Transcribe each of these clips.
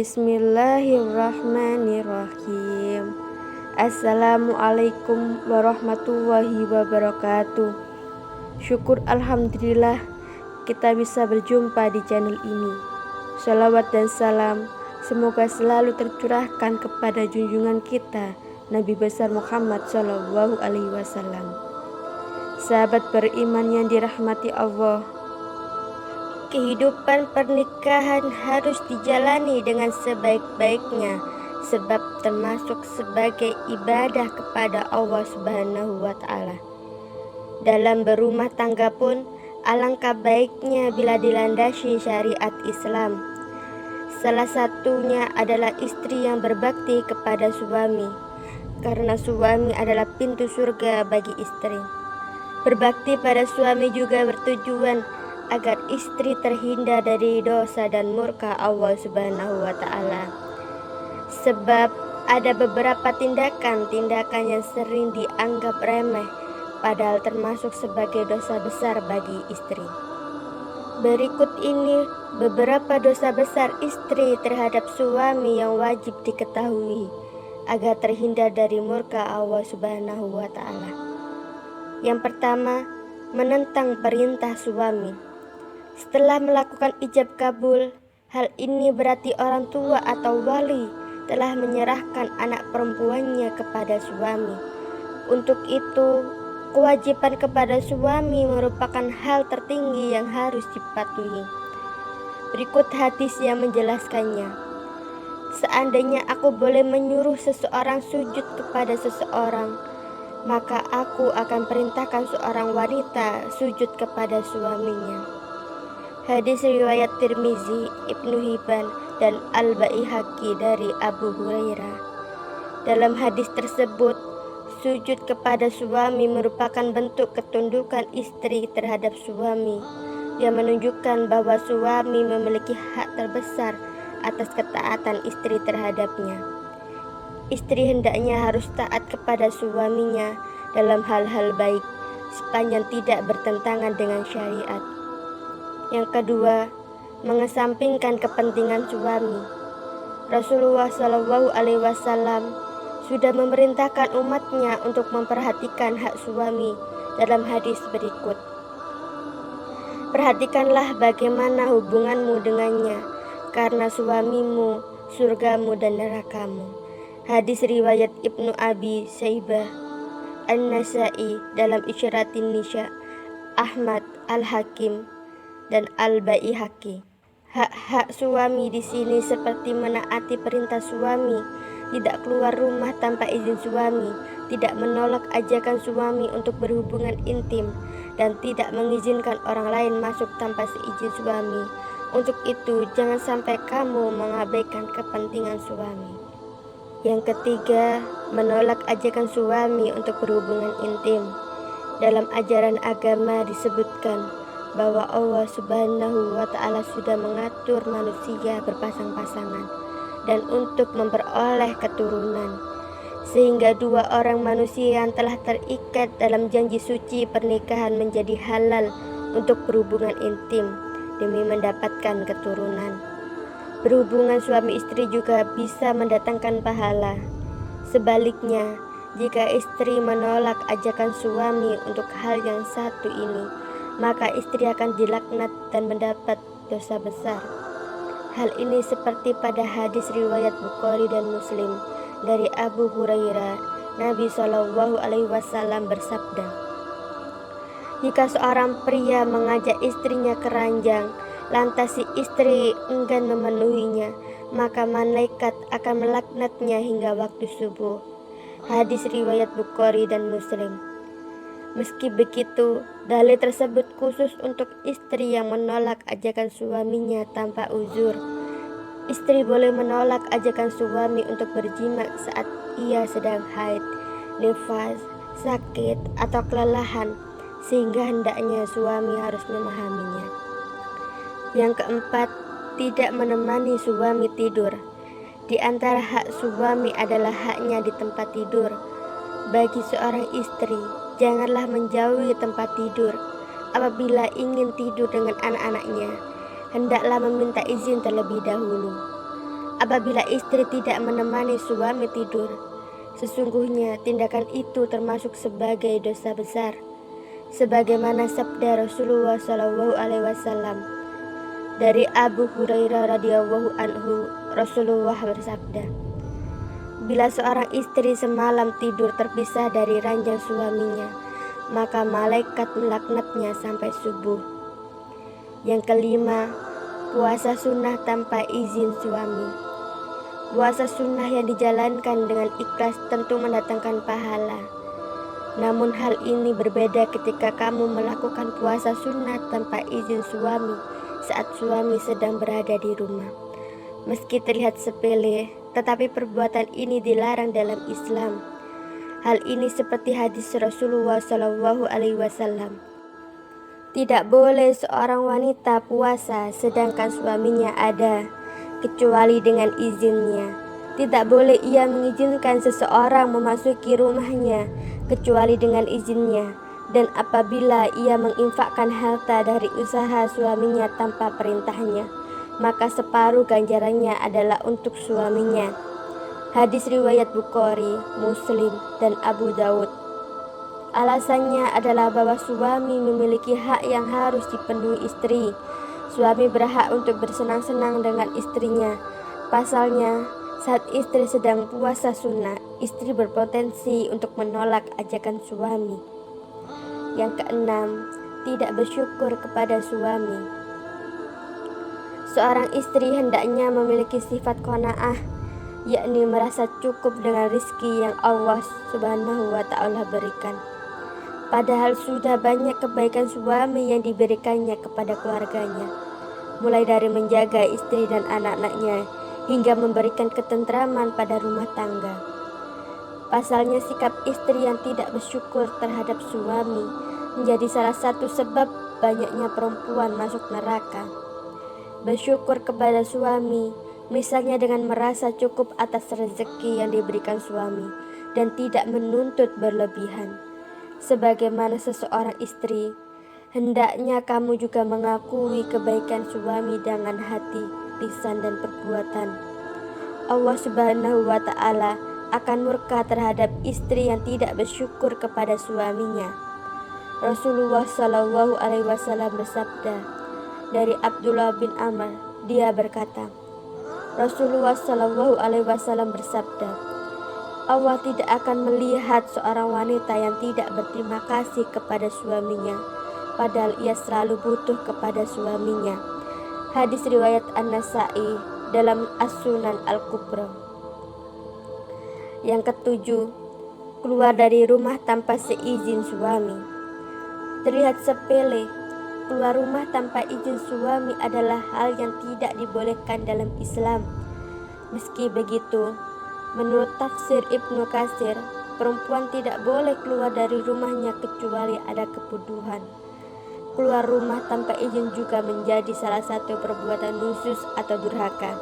Bismillahirrahmanirrahim. Assalamualaikum warahmatullahi wabarakatuh. Syukur alhamdulillah kita bisa berjumpa di channel ini. Shalawat dan salam semoga selalu tercurahkan kepada junjungan kita Nabi besar Muhammad Shallallahu Alaihi Wasallam. Sahabat beriman yang dirahmati Allah, kehidupan pernikahan harus dijalani dengan sebaik-baiknya, sebab termasuk sebagai ibadah kepada Allah Subhanahu wa Ta'ala. Dalam berumah tangga pun, alangkah baiknya bila dilandasi syariat Islam. Salah satunya adalah istri yang berbakti kepada suami, karena suami adalah pintu surga bagi istri. Berbakti pada suami juga bertujuan agar istri terhindar dari dosa dan murka Allah Subhanahu wa Ta'ala. Sebab ada beberapa tindakan-tindakan yang sering dianggap remeh, padahal termasuk sebagai dosa besar bagi istri. Berikut ini beberapa dosa besar istri terhadap suami yang wajib diketahui agar terhindar dari murka Allah Subhanahu wa Ta'ala. Yang pertama, menentang perintah suami. Setelah melakukan ijab kabul, hal ini berarti orang tua atau wali telah menyerahkan anak perempuannya kepada suami. Untuk itu, kewajiban kepada suami merupakan hal tertinggi yang harus dipatuhi. Berikut hadis yang menjelaskannya. Seandainya aku boleh menyuruh seseorang sujud kepada seseorang, maka aku akan perintahkan seorang wanita sujud kepada suaminya. Hadis riwayat Tirmizi, Ibnu Hibban, dan Al-Baihaqi dari Abu Hurairah. Dalam hadis tersebut, sujud kepada suami merupakan bentuk ketundukan istri terhadap suami, yang menunjukkan bahwa suami memiliki hak terbesar atas ketaatan istri terhadapnya. Istri hendaknya harus taat kepada suaminya dalam hal-hal baik, sepanjang tidak bertentangan dengan syariat. Yang kedua, mengesampingkan kepentingan suami. Rasulullah Shallallahu Alaihi Wasallam sudah memerintahkan umatnya untuk memperhatikan hak suami dalam hadis berikut. Perhatikanlah bagaimana hubunganmu dengannya, karena suamimu surgamu dan nerakamu. Hadis riwayat Ibnu Abi Syaibah, An-Nasai dalam Isyaratin Nisa, Ahmad, Al-Hakim, dan Al-Baihaqi. Hak-hak suami di sini seperti menaati perintah suami, tidak keluar rumah tanpa izin suami, tidak menolak ajakan suami untuk berhubungan intim, dan tidak mengizinkan orang lain masuk tanpa seizin suami. Untuk itu, jangan sampai kamu mengabaikan kepentingan suami. Yang ketiga, menolak ajakan suami untuk berhubungan intim. Dalam ajaran agama disebutkan bahwa Allah Subhanahu wa Ta'ala sudah mengatur manusia berpasang-pasangan dan untuk memperoleh keturunan, sehingga dua orang manusia yang telah terikat dalam janji suci pernikahan menjadi halal untuk berhubungan intim demi mendapatkan keturunan. Berhubungan suami istri juga bisa mendatangkan pahala. Sebaliknya, jika istri menolak ajakan suami untuk hal yang satu ini, maka istri akan dilaknat dan mendapat dosa besar. Hal ini seperti pada hadis riwayat Bukhari dan Muslim dari Abu Hurairah. Nabi Shallallahu Alaihi Wasallam bersabda, jika seorang pria mengajak istrinya ke ranjang, lantas si istri enggan memenuhinya, maka malaikat akan melaknatnya hingga waktu subuh. Hadis riwayat Bukhari dan Muslim. Meski begitu, dalil tersebut khusus untuk istri yang menolak ajakan suaminya tanpa uzur. Istri boleh menolak ajakan suami untuk berjima saat ia sedang haid, nifas, sakit, atau kelelahan, sehingga hendaknya suami harus memahaminya. Yang keempat, tidak menemani suami tidur. Di antara hak suami adalah haknya di tempat tidur. Bagi seorang istri, janganlah menjauhi tempat tidur. Apabila ingin tidur dengan anak-anaknya, hendaklah meminta izin terlebih dahulu. apabila istri tidak menemani suami tidur. Sesungguhnya tindakan itu termasuk sebagai dosa besar, sebagaimana sabda Rasulullah SAW. Dari Abu Hurairah radhiyallahu anhu, Rasulullah bersabda, bila seorang istri semalam tidur terpisah dari ranjang suaminya, maka malaikat melaknatnya sampai subuh. Yang kelima, puasa sunnah tanpa izin suami. Puasa sunnah yang dijalankan dengan ikhlas tentu mendatangkan pahala. Namun hal ini berbeda ketika kamu melakukan puasa sunnah tanpa izin suami saat suami sedang berada di rumah. Meski terlihat sepele, tetapi perbuatan ini dilarang dalam Islam. Hal ini seperti hadis Rasulullah SAW. Tidak boleh seorang wanita puasa sedangkan suaminya ada, kecuali dengan izinnya. Tidak boleh ia mengizinkan seseorang memasuki rumahnya, kecuali dengan izinnya. Dan apabila ia menginfakkan harta dari usaha suaminya tanpa perintahnya, maka separuh ganjarannya adalah untuk suaminya. Hadis riwayat Bukhari, Muslim, dan Abu Daud. Alasannya adalah bahwa suami memiliki hak yang harus dipenuhi istri. Suami berhak untuk bersenang-senang dengan istrinya. Pasalnya, saat istri sedang puasa sunnah, istri berpotensi untuk menolak ajakan suami. Yang keenam, tidak bersyukur kepada suami. Seorang istri hendaknya memiliki sifat qanaah, yakni merasa cukup dengan rizki yang Allah Subhanahu wa Ta'ala berikan. Padahal sudah banyak kebaikan suami yang diberikannya kepada keluarganya, mulai dari menjaga istri dan anak-anaknya hingga memberikan ketentraman pada rumah tangga. Pasalnya sikap istri yang tidak bersyukur terhadap suami menjadi salah satu sebab banyaknya perempuan masuk neraka. Bersyukur kepada suami, misalnya dengan merasa cukup atas rezeki yang diberikan suami dan tidak menuntut berlebihan. Sebagaimana seseorang istri, hendaknya kamu juga mengakui kebaikan suami dengan hati, lisan, dan perbuatan. Allah Subhanahu wa Ta'ala akan murka terhadap istri yang tidak bersyukur kepada suaminya. Rasulullah SAW bersabda dari Abdullah bin Amr, dia berkata, Rasulullah SAW bersabda, Allah tidak akan melihat seorang wanita yang tidak berterima kasih kepada suaminya, padahal ia selalu butuh kepada suaminya. Hadis riwayat An-Nasa'i dalam As-Sunan Al-Kubra. Yang ketujuh, keluar dari rumah tanpa seizin suami. Terlihat sepele, keluar rumah tanpa izin suami adalah hal yang tidak dibolehkan dalam Islam. Meski begitu, menurut tafsir Ibnu Katsir, perempuan tidak boleh keluar dari rumahnya kecuali ada kebutuhan. Keluar rumah tanpa izin juga menjadi salah satu perbuatan khusus atau durhaka,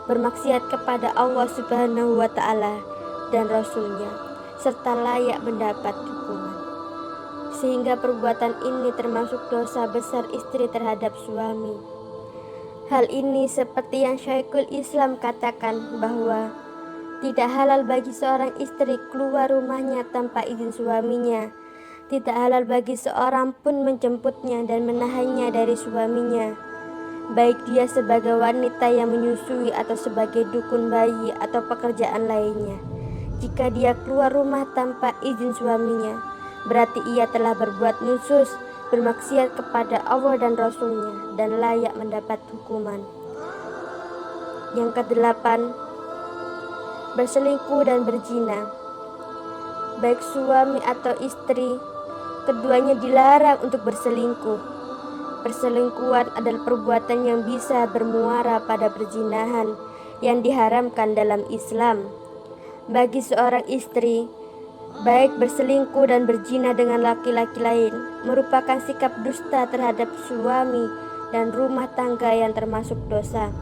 bermaksiat kepada Allah Subhanahu wa Ta'ala dan Rasul-Nya, serta layak mendapat hukuman. Sehingga perbuatan ini termasuk dosa besar istri terhadap suami. Hal ini seperti yang Syekhul Islam katakan bahwa tidak halal bagi seorang istri keluar rumahnya tanpa izin suaminya. Tidak halal bagi seorang pun menjemputnya dan menahannya dari suaminya, baik dia sebagai wanita yang menyusui atau sebagai dukun bayi atau pekerjaan lainnya. Jika dia keluar rumah tanpa izin suaminya, berarti ia telah berbuat nusus, bermaksiat kepada Allah dan Rasul-Nya, dan layak mendapat hukuman. Yang kedelapan, berselingkuh dan berzina. Baik suami atau istri, keduanya dilarang untuk berselingkuh. Perselingkuhan adalah perbuatan yang bisa bermuara pada perzinahan yang diharamkan dalam Islam. Bagi seorang istri, baik berselingkuh dan berzina dengan laki-laki lain merupakan sikap dusta terhadap suami dan rumah tangga yang termasuk dosa.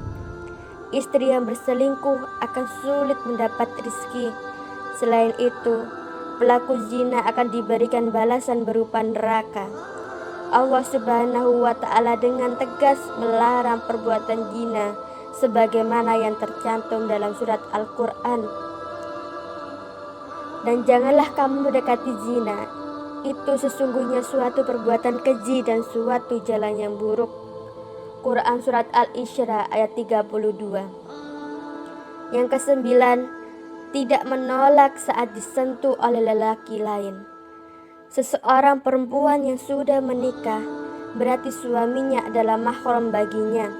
Istri yang berselingkuh akan sulit mendapat rezeki. Selain itu, pelaku zina akan diberikan balasan berupa neraka. Allah Subhanahu wa Ta'ala dengan tegas melarang perbuatan zina sebagaimana yang tercantum dalam surat Al-Quran. Dan janganlah kamu mendekati zina, itu sesungguhnya suatu perbuatan keji dan suatu jalan yang buruk. Quran surat Al-Isra ayat 32. Yang kesembilan, tidak menolak saat disentuh oleh lelaki lain. Seseorang perempuan yang sudah menikah berarti suaminya adalah mahram baginya,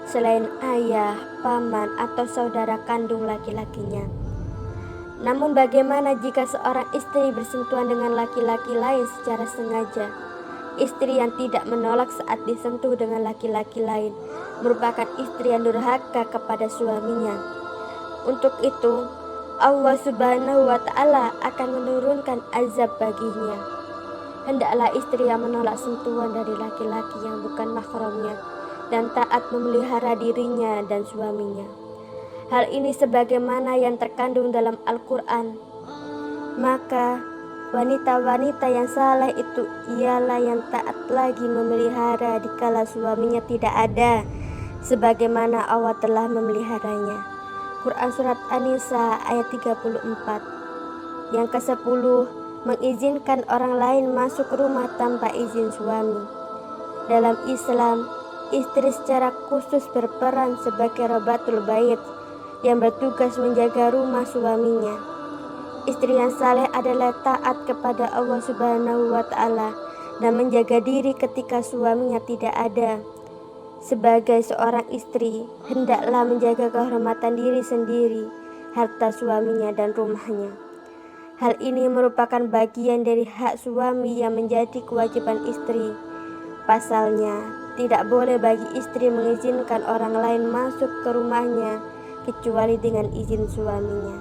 selain ayah, paman, atau saudara kandung laki-lakinya. Namun bagaimana jika seorang istri bersentuhan dengan laki-laki lain secara sengaja? Istri yang tidak menolak saat disentuh dengan laki-laki lain merupakan istri yang durhaka kepada suaminya. Untuk itu, Allah Subhanahu wa Ta'ala akan menurunkan azab baginya. Hendaklah istri yang menolak sentuhan dari laki-laki yang bukan mahramnya dan taat memelihara dirinya dan suaminya. Hal ini sebagaimana yang terkandung dalam Al-Quran. Maka wanita-wanita yang saleh itu ialah yang taat lagi memelihara dikala suaminya tidak ada, sebagaimana Allah telah memeliharanya. Quran surat An-Nisa ayat 34. Yang ke-10, mengizinkan orang lain masuk rumah tanpa izin suami. Dalam Islam, istri secara khusus berperan sebagai Rabbatul Bait yang bertugas menjaga rumah suaminya. Istri yang saleh adalah taat kepada Allah Subhanahu wa Ta'ala dan menjaga diri ketika suaminya tidak ada. Sebagai seorang istri, hendaklah menjaga kehormatan diri sendiri, harta suaminya dan rumahnya. Hal ini merupakan bagian dari hak suami yang menjadi kewajiban istri. Pasalnya, tidak boleh bagi istri mengizinkan orang lain masuk ke rumahnya kecuali dengan izin suaminya.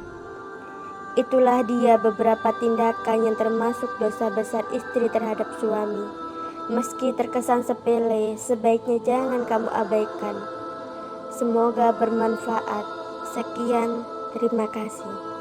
Itulah dia beberapa tindakan yang termasuk dosa besar istri terhadap suami. Meski terkesan sepele, sebaiknya jangan kamu abaikan. Semoga bermanfaat. Sekian, terima kasih.